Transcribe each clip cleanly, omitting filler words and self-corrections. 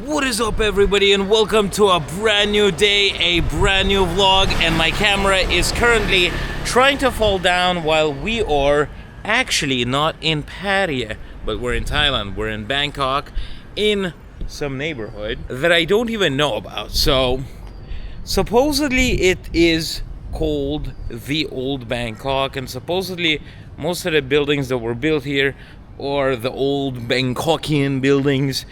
What is up, everybody, and welcome to a brand new day, a brand new vlog. And my camera is currently trying to fall down while we are actually not in Pattaya, but we're in Thailand. We're in Bangkok, in some neighborhood that I don't even know about. So supposedly it is called the Old Bangkok, and supposedly most of the buildings that were built here are the old Bangkokian buildings.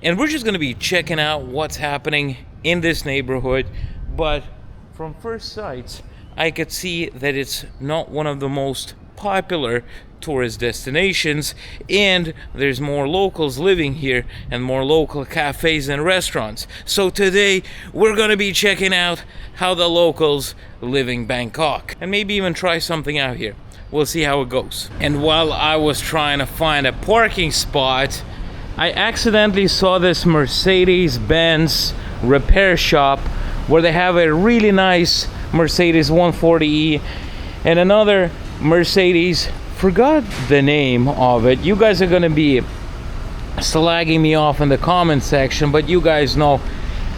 And we're just going to be checking out what's happening in this neighborhood. But from first sight, I could see that it's not one of the most popular tourist destinations, and there's more locals living here and more local cafes and restaurants. So today we're going to be checking out how the locals live in Bangkok and maybe even try something out here. We'll see how it goes. And while I was trying to find a parking spot, I accidentally saw this Mercedes-Benz repair shop where they have a really nice Mercedes 140e and another Mercedes, forgot the name of it. You guys are gonna be slagging me off in the comment section, but you guys know,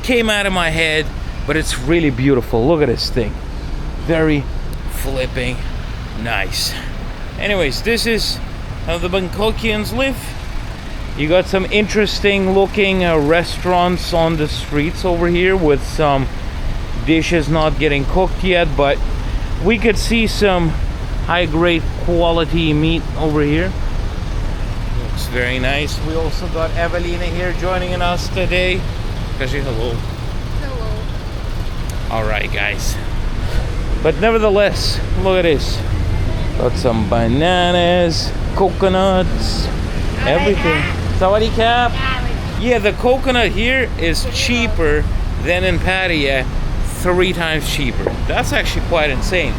came out of my head, but it's really beautiful. Look at this thing. Very flipping nice. Anyways, this is how the Bangkokians live. You got some interesting looking restaurants on the streets over here with some dishes not getting cooked yet, but we could see some high grade quality meat over here. Looks very nice. We also got Evelina here joining us today. Kashi, hello. Hello. Alright guys. But nevertheless, look at this. Got some bananas, coconuts, everything. Sawadee Cap. Yeah, the coconut here is cheaper than in Pattaya, 3 times cheaper. That's actually quite insane.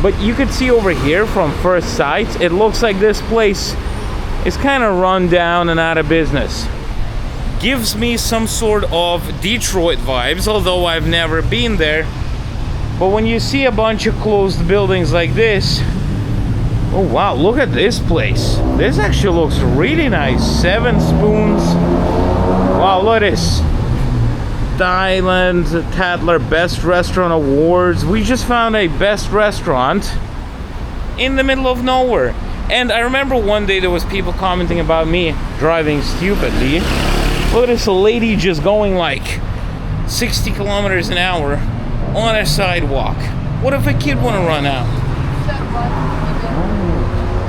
But you could see over here from first sight, it looks like this place is kind of run down and out of business. Gives me some sort of Detroit vibes, although I've never been there. But when you see a bunch of closed buildings like this, oh wow, look at this place. This actually looks really nice. 7 Spoons. Wow, look at this. Thailand Tatler Best Restaurant Awards. We just found a best restaurant in the middle of nowhere. And I remember one day there was people commenting about me driving stupidly. Look at this lady just going like 60 kilometers an hour on a sidewalk. What if a kid want to run out?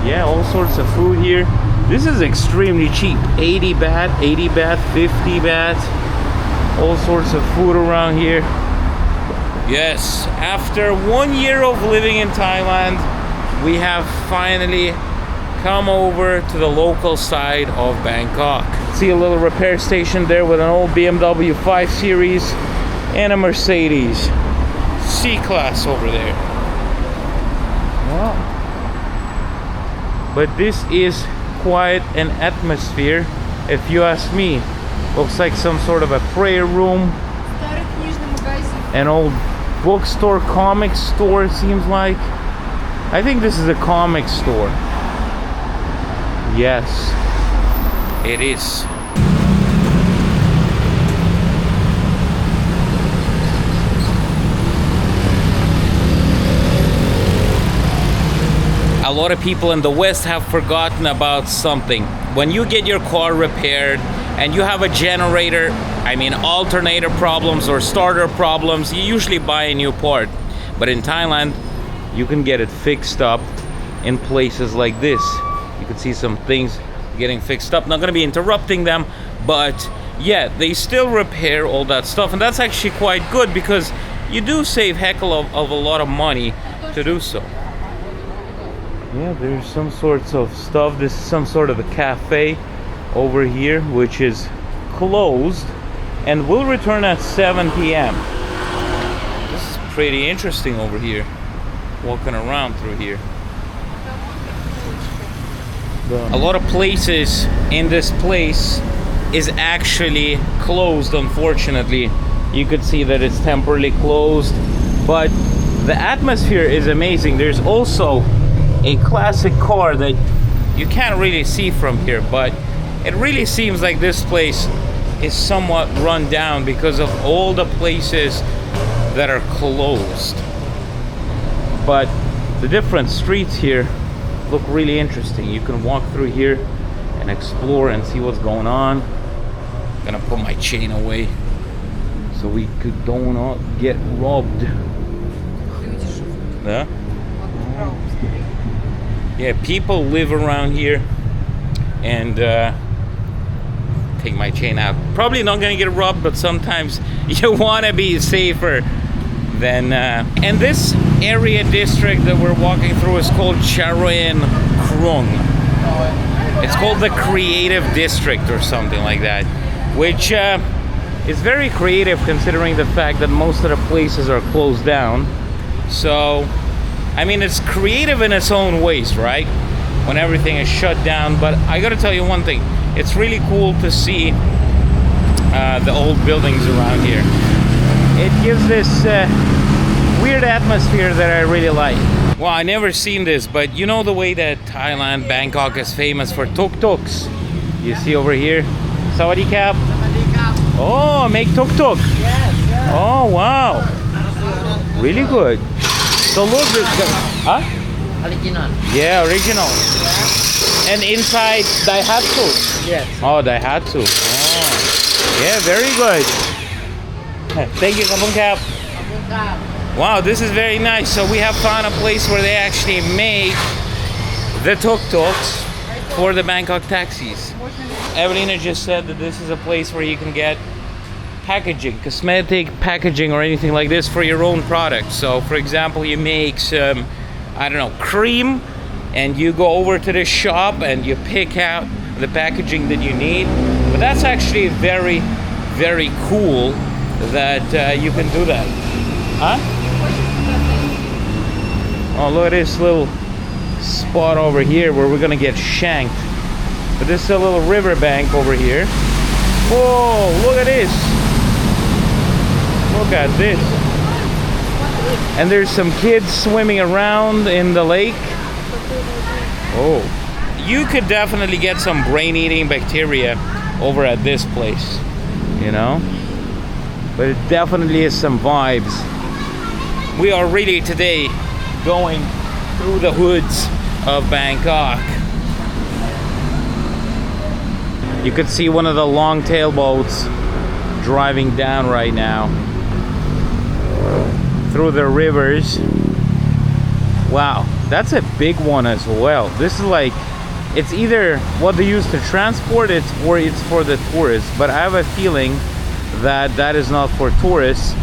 Yeah, all sorts of food here. This is extremely cheap. 80 baht, 50 baht. All sorts of food around here. Yes, after 1 year of living in Thailand, we have finally come over to the local side of Bangkok. See a little repair station there with an old BMW 5 Series and a Mercedes C-Class over there. Wow. But this is quite an atmosphere, if you ask me. Looks like some sort of a prayer room. An old bookstore, comic store, it seems like. I think this is a comic store. Yes, it is. A lot of people in the West have forgotten about something. When you get your car repaired and you have a generator, alternator problems or starter problems, you usually buy a new part. But in Thailand, you can get it fixed up in places like this. You can see some things getting fixed up. Not gonna be interrupting them, but yeah, they still repair all that stuff. And that's actually quite good because you do save heckle of a lot of money to do so. Yeah, there's some sorts of stuff. This is some sort of a cafe over here, which is closed and will return at 7 p.m. This is pretty interesting over here, walking around through here. A lot of places in this place is actually closed, unfortunately. You could see that it's temporarily closed, but the atmosphere is amazing. There's also a classic car that you can't really see from here, but it really seems like this place is somewhat run down because of all the places that are closed. But the different streets here look really interesting. You can walk through here and explore and see what's going on. I'm gonna put my chain away so we do not get robbed. Yeah? Yeah, people live around here, and take my chain out. Probably not gonna get robbed, but sometimes you wanna be safer than. And this area district that we're walking through is called Charoen Krung. It's called the Creative District or something like that, which is very creative considering the fact that most of the places are closed down. So, I mean, it's creative in its own ways, right? When everything is shut down. But I gotta tell you one thing, it's really cool to see the old buildings around here. It gives this weird atmosphere that I really like. Well, I never seen this, but you know the way that Thailand, Bangkok is famous for tuk-tuks? You see over here? Sawadee Cap. Oh, make tuk-tuk. Yes. Oh, wow. Really good. So look, huh? Original. Yeah, original. And inside Daihatsu. Yes. Oh, Daihatsu. Oh. Yeah, very good. Thank you, Kapung Cap. Wow, this is very nice. So we have found a place where they actually make the tuk-tuks for the Bangkok taxis. Evelina just said that this is a place where you can get packaging, cosmetic packaging or anything like this for your own products. So for example, you make some, I don't know, cream, and you go over to the shop and you pick out the packaging that you need. But that's actually very, very cool that you can do that. Huh? Oh, look at this little spot over here where we're gonna get shanked. But this is a little riverbank over here. Whoa, look at this. Look at this. And there's some kids swimming around in the lake. Oh. You could definitely get some brain-eating bacteria over at this place, you know? But it definitely is some vibes. We are really today going through the hoods of Bangkok. You could see one of the long tail boats driving down right now through the rivers. Wow, that's a big one as well. This is like, it's either what they use to transport it or it's for the tourists, but I have a feeling that that is not for tourists.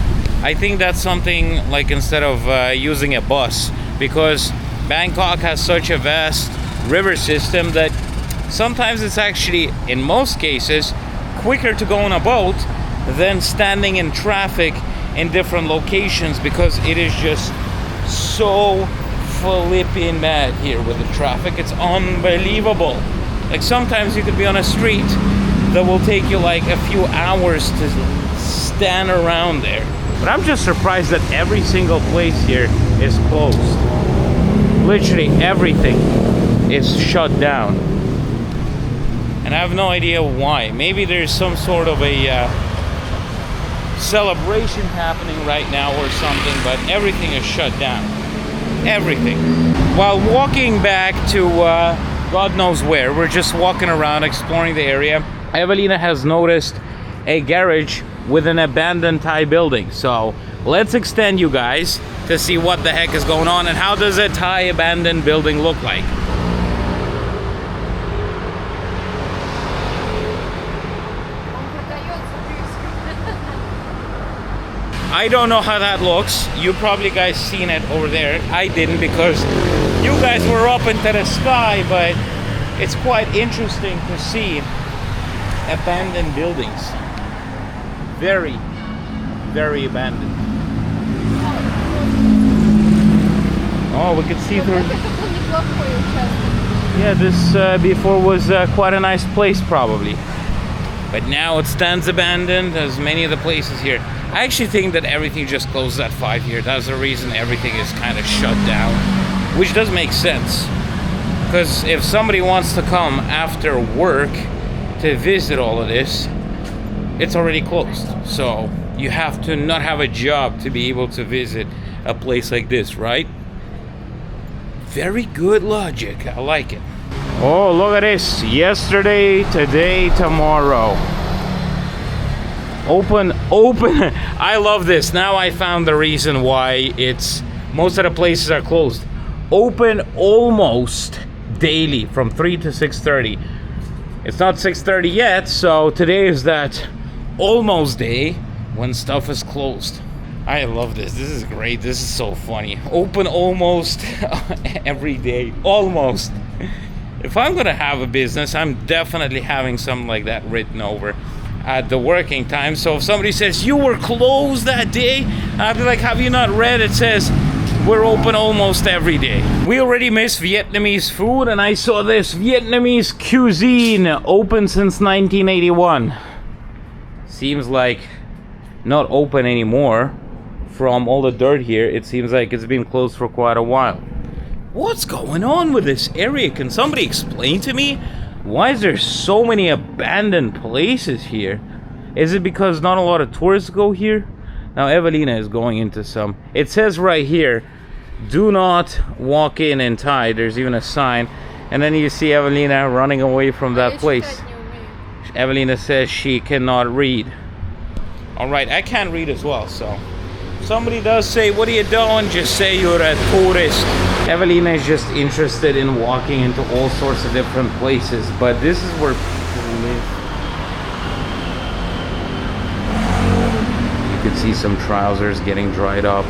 I think that's something like instead of using a bus, because Bangkok has such a vast river system that sometimes it's actually, in most cases, quicker to go on a boat than standing in traffic in different locations, because it is just so flipping bad here with the traffic. It's unbelievable. Like sometimes you could be on a street that will take you like a few hours to stand around there. But I'm just surprised that every single place here is closed. Literally everything is shut down. And I have no idea why. Maybe there's some sort of a celebration happening right now or something, but everything is shut down. Everything. While walking back to God knows where, we're just walking around exploring the area. Evelina has noticed a garage with an abandoned Thai building. So let's extend you guys to see what the heck is going on and how does a Thai abandoned building look like. I don't know how that looks. You probably guys seen it over there. I didn't because you guys were up into the sky, but it's quite interesting to see abandoned buildings. Very, very abandoned. Oh, we can see through. Yeah, this before was quite a nice place probably. But now it stands abandoned as many of the places here. I actually think that everything just closed at 5 here. That's the reason everything is kind of shut down. Which does make sense. Because if somebody wants to come after work to visit all of this, it's already closed. So you have to not have a job to be able to visit a place like this, right? Very good logic. I like it. Oh, look at this. Yesterday, today, tomorrow. Open. I love this. Now I found the reason why most of the places are closed. Open almost daily from 3 to 6:30. It's not 6:30 yet, so today is that almost day when stuff is closed. I love this. This is great. This is so funny. Open almost every day. Almost. If I'm gonna have a business, I'm definitely having something like that written over at the working time. So if somebody says you were closed that day, I'll be like, have you not read? It says we're open almost every day. We already miss Vietnamese food, and I saw this Vietnamese cuisine open since 1981. Seems like not open anymore. From all the dirt here, it seems like it's been closed for quite a while. What's going on with this area? Can somebody explain to me? Why is there so many abandoned places here? Is it because not a lot of tourists go here? Now Evelina is going into some. It says right here, do not walk in Thai. There's even a sign. And then you see Evelina running away from that place. Evelina says she cannot read. Alright, I can't read as well, so somebody does say, what are you doing? Just say you're a tourist. Evelina is just interested in walking into all sorts of different places, but this is where people live. You could see some trousers getting dried up,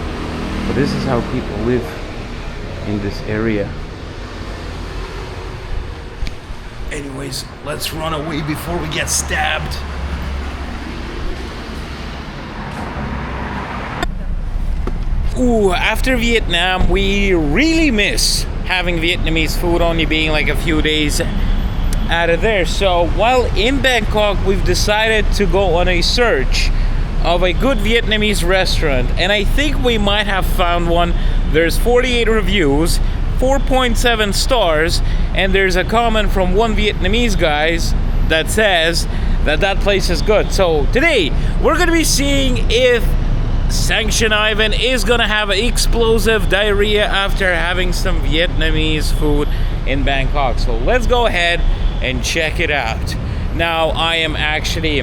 but this is how people live in this area. Anyways, let's run away before we get stabbed. Ooh, after Vietnam, we really miss having Vietnamese food, only being like a few days out of there. So while in Bangkok, we've decided to go on a search of a good Vietnamese restaurant, and I think we might have found one. There's 48 reviews, 4.7 stars, and there's a comment from one Vietnamese guy that says that place is good. So today, we're gonna be seeing if Sanctioned Ivan is gonna have explosive diarrhea after having some Vietnamese food in Bangkok. So let's go ahead and check it out. Now I am actually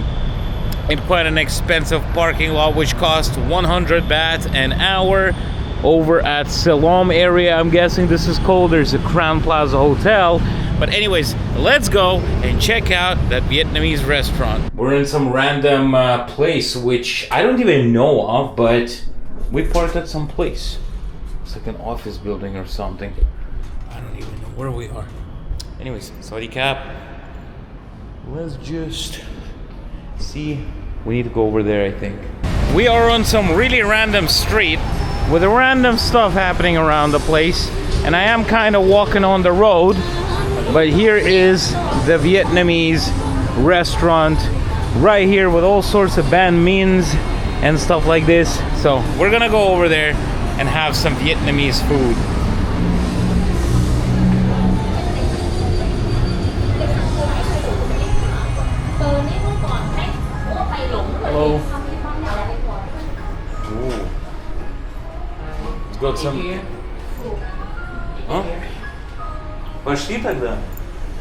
in quite an expensive parking lot, which costs 100 baht an hour over at Siloam area. I'm guessing this is called. There's a Crown Plaza Hotel. But anyways, let's go and check out that Vietnamese restaurant. We're in some random place which I don't even know of, but we parked at some place. It's like an office building or something. I don't even know where we are. Anyways, Sawadee Cap. Let's just see. We need to go over there, I think. We are on some really random street with random stuff happening around the place. And I am kind of walking on the road. But here is the Vietnamese restaurant right here with all sorts of banh mi's and stuff like this. So we're gonna go over there and have some Vietnamese food. Hello. Ooh. It's got some... Huh?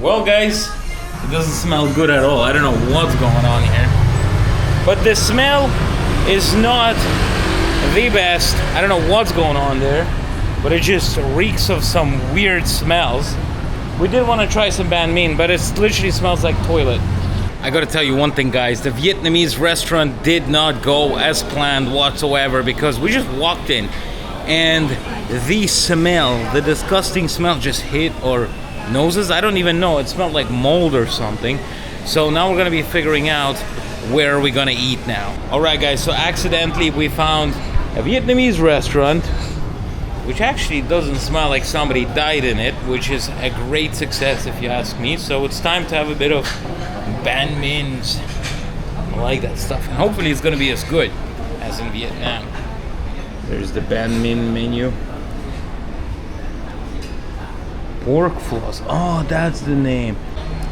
Well guys, it doesn't smell good at all. I don't know what's going on here. But the smell is not the best. I don't know what's going on there, but it just reeks of some weird smells. We did want to try some banh mi, but it literally smells like toilet. I gotta tell you one thing guys, the Vietnamese restaurant did not go as planned whatsoever, because we just walked in and the smell, the disgusting smell just hit our noses. I don't even know, it smelled like mold or something. So now we're gonna be figuring out where are we gonna eat now. Alright guys, so accidentally we found a Vietnamese restaurant, which actually doesn't smell like somebody died in it, which is a great success if you ask me. So it's time to have a bit of banh mi's. I like that stuff, and hopefully it's gonna be as good as in Vietnam. There's the banh mi menu. Pork floss. Oh, that's the name.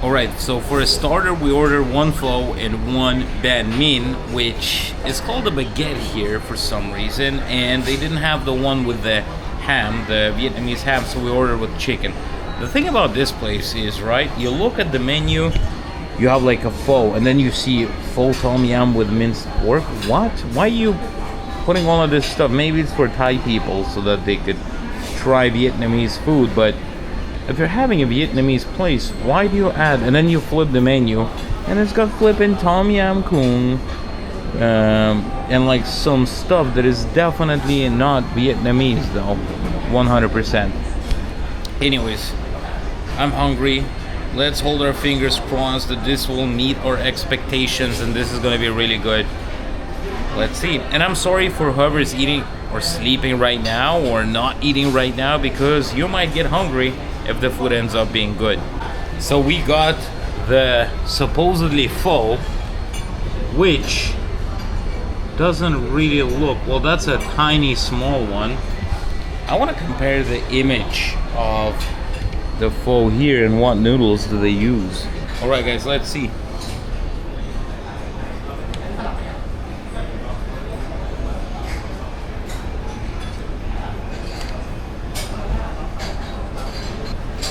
Alright, so for a starter, we ordered one pho and one banh mi, which is called a baguette here for some reason, and they didn't have the one with the ham, the Vietnamese ham, so we ordered with chicken. The thing about this place is, right, you look at the menu, you have like a pho, and then you see pho tom yum with minced pork. What? Why are you putting all of this stuff? Maybe it's for Thai people so that they could try Vietnamese food, but if you're having a Vietnamese place, why do you add? And then you flip the menu, and it's got flipping tom yum goong, and like some stuff that is definitely not Vietnamese though, 100%. Anyways, I'm hungry. Let's hold our fingers crossed that this will meet our expectations and this is gonna be really good. Let's see. And I'm sorry for whoever is eating or sleeping right now or not eating right now, because you might get hungry if the food ends up being good. So we got the supposedly pho, which doesn't really look, well, that's a tiny small one. I want to compare the image of the pho here and what noodles do they use. All right guys, let's see.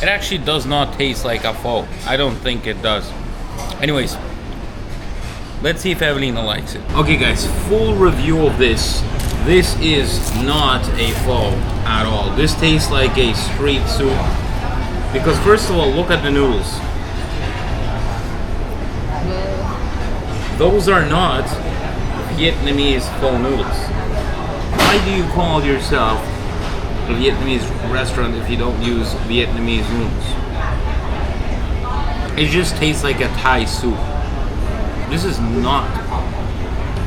It actually does not taste like a pho. I don't think it does. Anyways, let's see if Evelina likes it. Okay guys, full review of this. This is not a pho at all. This tastes like a street soup. Because first of all, look at the noodles. Those are not Vietnamese pho noodles. Why do you call yourself a Vietnamese restaurant if you don't use Vietnamese noodles? It just tastes like a Thai soup. This is not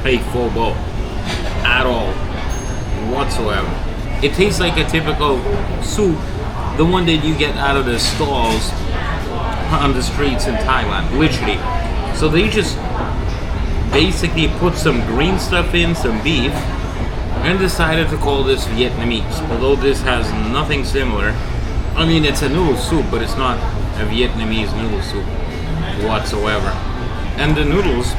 a pho bo at all, whatsoever. It tastes like a typical soup, the one that you get out of the stalls on the streets in Thailand, literally. So they just basically put some green stuff in, some beef, and decided to call this Vietnamese, although this has nothing similar. I mean, it's a noodle soup, but it's not a Vietnamese noodle soup whatsoever. And the noodles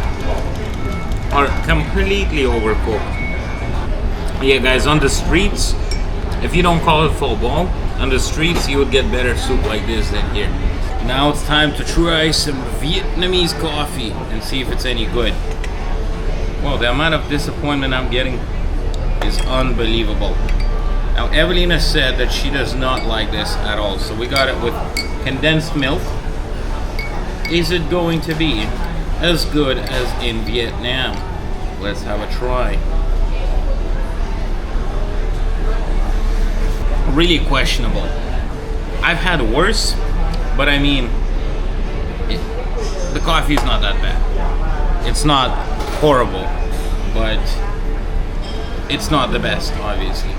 are completely overcooked. Yeah guys, on the streets, if you don't call it pho bo, on the streets you would get better soup like this than here. Now it's time to try some Vietnamese coffee and see if it's any good. Well, the amount of disappointment I'm getting is unbelievable. Now Evelina said that she does not like this at all, so we got it with condensed milk. Is it going to be as good as in Vietnam? Let's have a try. Really questionable. I've had worse, but I mean, the coffee is not that bad. It's not horrible, but it's not the best, obviously.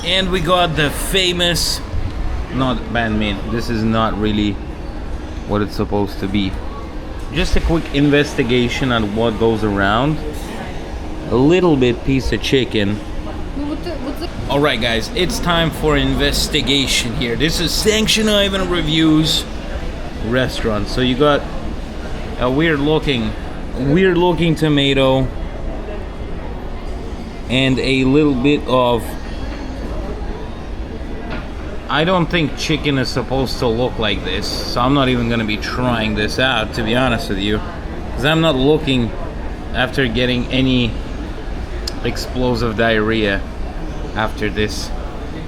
And we got the famous, not banh mi. This is not really what it's supposed to be. Just a quick investigation on what goes around. A little bit piece of chicken. Alright guys, it's time for investigation here. This is Sanctioned Ivan Reviews restaurant. So you got a weird looking tomato and a little bit of, I don't think chicken is supposed to look like this, so I'm not even gonna be trying this out, to be honest with you, because I'm not looking after getting any explosive diarrhea after this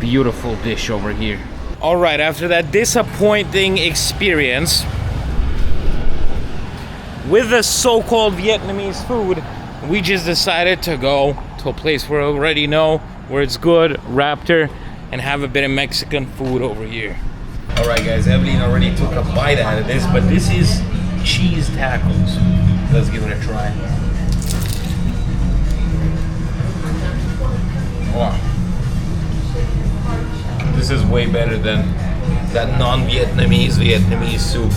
beautiful dish over here. All right, after that disappointing experience with the so-called Vietnamese food, we just decided to go to a place where I already know where it's good, Raptor, and have a bit of Mexican food over here. All right guys, Evelyn already took a bite out of this, but this is cheese tacos. Let's give it a try. Wow. This is way better than that non-Vietnamese Vietnamese soup.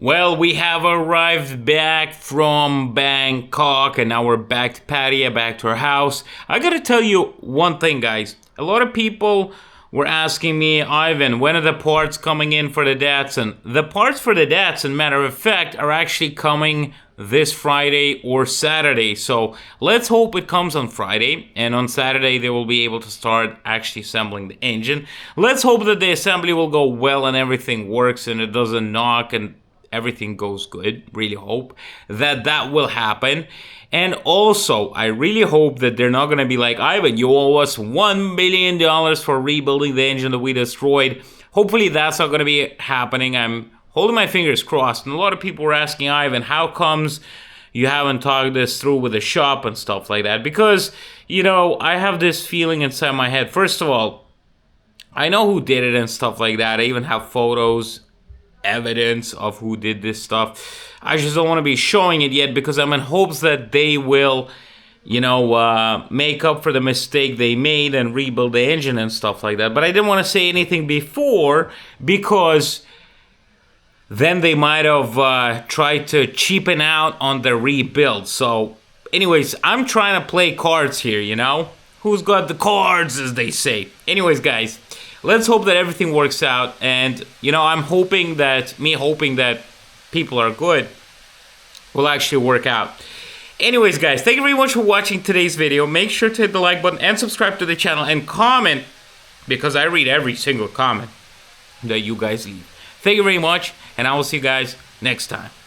Well, we have arrived back from Bangkok and now we're back to Pattaya, back to our house. I gotta tell you one thing, guys. a lot of people were asking me, Ivan, when are the parts coming in for the Datsun? The parts for the Datsun, matter of fact, are actually coming this Friday or Saturday. So let's hope it comes on Friday, and on Saturday they will be able to start actually assembling the engine. Let's hope that the assembly will go well and everything works and it doesn't knock and everything goes good. Really hope that that will happen. And also, I really hope that they're not going to be like, Ivan, you owe us $1 billion for rebuilding the engine that we destroyed. Hopefully that's not going to be happening. I'm holding my fingers crossed. And a lot of people were asking, Ivan, how comes you haven't talked this through with the shop and stuff like that? Because, you know, I have this feeling inside my head. First of all, I know who did it and stuff like that. I even have photos, evidence of who did this stuff. I just don't want to be showing it yet because I'm in hopes that they will, you know, make up for the mistake they made and rebuild the engine and stuff like that. But I didn't want to say anything before because then they might have tried to cheapen out on the rebuild. So anyways, I'm trying to play cards here, you know? Who's got the cards, as they say. Anyways, guys, let's hope that everything works out. And, you know, I'm hoping that people are good will actually work out. Anyways, guys, thank you very much for watching today's video. Make sure to hit the like button and subscribe to the channel and comment, because I read every single comment that you guys leave. Thank you very much, and I will see you guys next time.